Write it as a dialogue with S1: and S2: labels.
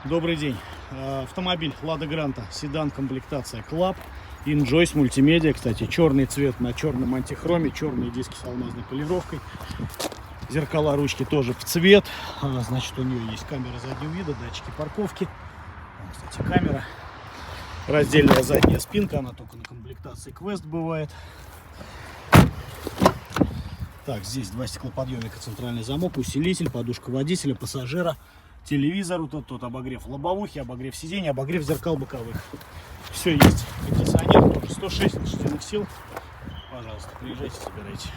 S1: Добрый день. Автомобиль Lada Granta, седан, комплектация Club, Enjoy с мультимедиа. Кстати, черный цвет на черном антихроме, черные диски с алмазной полировкой. Зеркала ручки тоже в цвет. Значит, у нее есть камера заднего вида, датчики парковки. Кстати, камера. Раздельная задняя спинка, она только на комплектации Quest бывает. Так, здесь два стеклоподъемника, центральный замок, усилитель, подушка водителя, пассажира, телевизор, тут обогрев лобовухи, обогрев сидений, обогрев зеркал боковых. Все есть. Кондиционер тоже 106 лошадиных сил. Пожалуйста, приезжайте, забирайте.